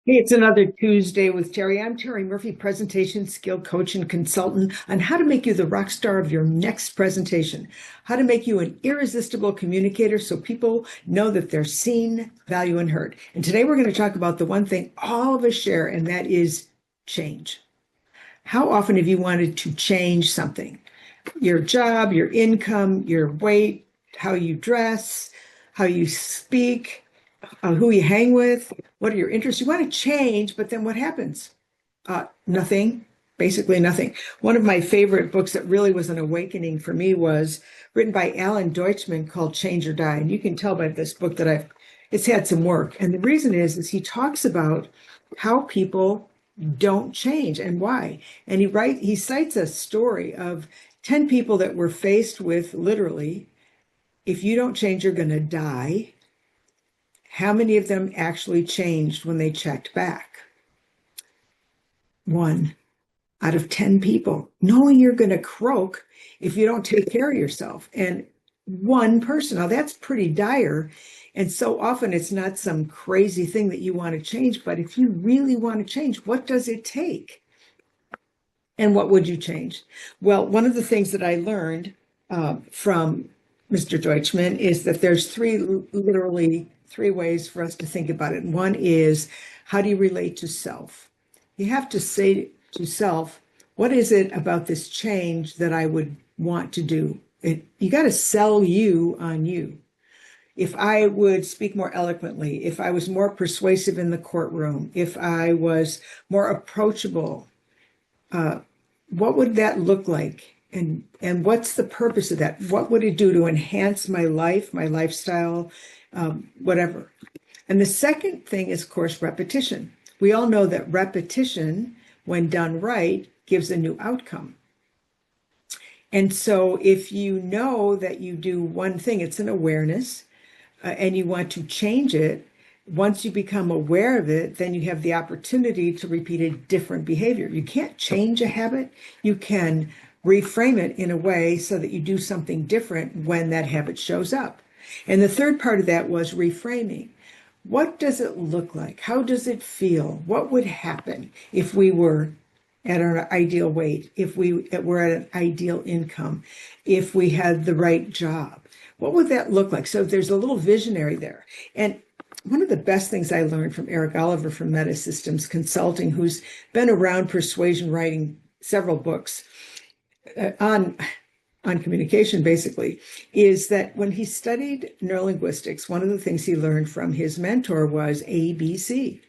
Hey, it's another Tuesday with Terry. I'm Terry Murphy, presentation skill coach and consultant on how to make you the rock star of your next presentation, how to make you an irresistible communicator so people know that they're seen, valued, and heard. And today we're going to talk about the one thing all of us share, and that is change. How often have you wanted to change something? Your job, your income, your weight, how you dress, how you speak, who you hang with, what are your interests. You want to change, but then what happens? Nothing, basically nothing. One of my favorite books that really was an awakening for me was written by Alan Deutschman called Change or Die. And you can tell by this book that it's had some work. And the reason is he talks about how people don't change and why. And he cites a story of 10 people that were faced with literally, if you don't change, you're going to die. How many of them actually changed when they checked back? 1 out of 10 people, knowing you're going to croak if you don't take care of yourself. And one person, now that's pretty dire. And so often it's not some crazy thing that you want to change, but if you really want to change, what does it take? And what would you change? Well, one of the things that I learned from Mr. Deutschman is that there's literally three ways for us to think about it. One is, how do you relate to self? You have to say to self, what is it about this change that I would want to do? You got to sell you on you. If I would speak more eloquently, if I was more persuasive in the courtroom, if I was more approachable, what would that look like? And what's the purpose of that? What would it do to enhance my life, my lifestyle, whatever? And the second thing is, of course, repetition. We all know that repetition, when done right, gives a new outcome. And so if you know that you do one thing, it's an awareness, and you want to change it, once you become aware of it, then you have the opportunity to repeat a different behavior. You can't change a habit. You can reframe it in a way so that you do something different when that habit shows up. And the third part of that was reframing. What does it look like? How does it feel? What would happen if we were at our ideal weight, if we were at an ideal income, if we had the right job? What would that look like? So there's a little visionary there. And one of the best things I learned from Eric Oliver from Meta Systems Consulting, who's been around persuasion, writing several books on communication, basically, is that when he studied neurolinguistics, one of the things he learned from his mentor was ABC.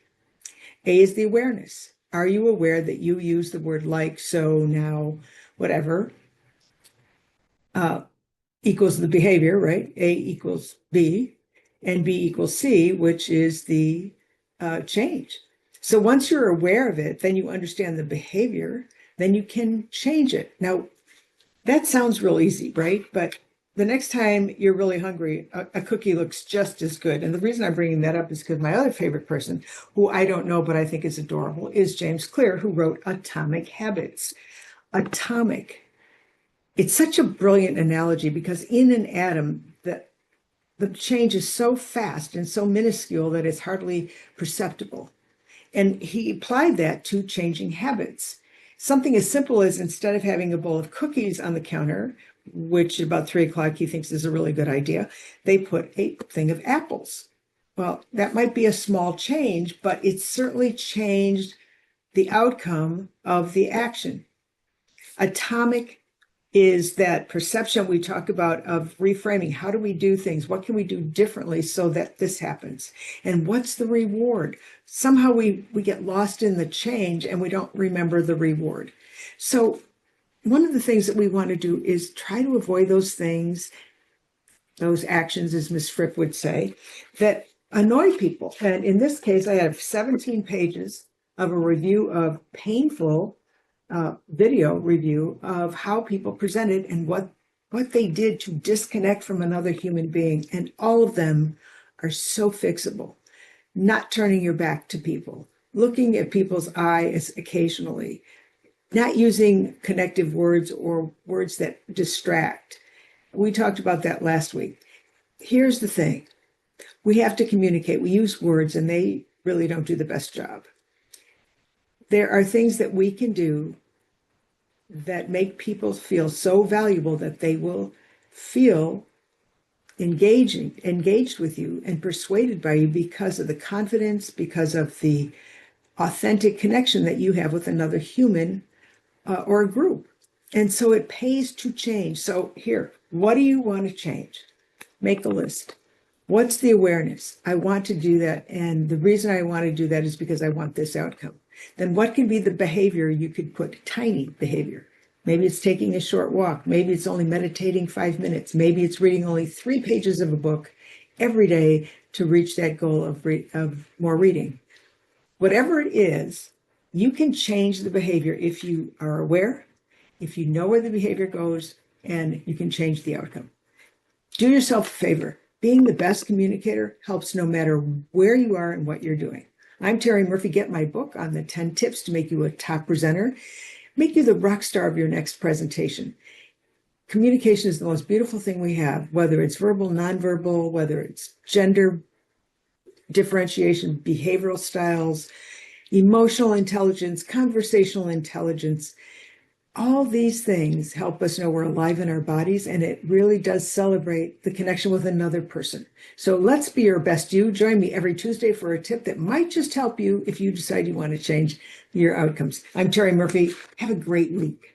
A is the awareness. Are you aware that you use the word like, so, now, whatever, equals the behavior, right? A equals B, and B equals C, which is the change. So once you're aware of it, then you understand the behavior, then you can change it. Now, that sounds real easy, right? But the next time you're really hungry, a cookie looks just as good. And the reason I'm bringing that up is because my other favorite person, who I don't know, but I think is adorable, is James Clear, who wrote Atomic Habits. Atomic. It's such a brilliant analogy because in an atom, the change is so fast and so minuscule that it's hardly perceptible. And he applied that to changing habits. Something as simple as, instead of having a bowl of cookies on the counter, which about 3 o'clock he thinks is a really good idea, they put a thing of apples. Well, that might be a small change, but it's certainly changed the outcome of the action. Atomic is that perception we talk about of reframing. How do we do things? What can we do differently so that this happens? And what's the reward? Somehow we get lost in the change and we don't remember the reward. So one of the things that we want to do is try to avoid those things, those actions, as Ms. Fripp would say, that annoy people. And in this case, I have 17 pages of a review of painful video review of how people presented and what they did to disconnect from another human being. And all of them are so fixable. Not turning your back to people, looking at people's eyes occasionally, not using connective words or words that distract. We talked about that last week. Here's the thing. We have to communicate. We use words and they really don't do the best job. There are things that we can do that make people feel so valuable that they will feel engaged with you and persuaded by you because of the confidence, because of the authentic connection that you have with another human or a group. And so it pays to change. So here, what do you want to change? Make a list. What's the awareness? I want to do that. And the reason I want to do that is because I want this outcome. Then what can be the behavior you could put? Tiny behavior. Maybe it's taking a short walk. Maybe it's only meditating 5 minutes. Maybe it's reading only 3 pages of a book every day to reach that goal of more reading. Whatever it is, you can change the behavior if you are aware, if you know where the behavior goes, and you can change the outcome. Do yourself a favor. Being the best communicator helps no matter where you are and what you're doing. I'm Terri Murphy. Get my book on the 10 tips to make you a top presenter, make you the rock star of your next presentation. Communication is the most beautiful thing we have, whether it's verbal, nonverbal, whether it's gender differentiation, behavioral styles, emotional intelligence, conversational intelligence. All these things help us know we're alive in our bodies, and it really does celebrate the connection with another person. So let's be your best you. Join me every Tuesday for a tip that might just help you if you decide you want to change your outcomes. I'm Terri Murphy. Have a great week.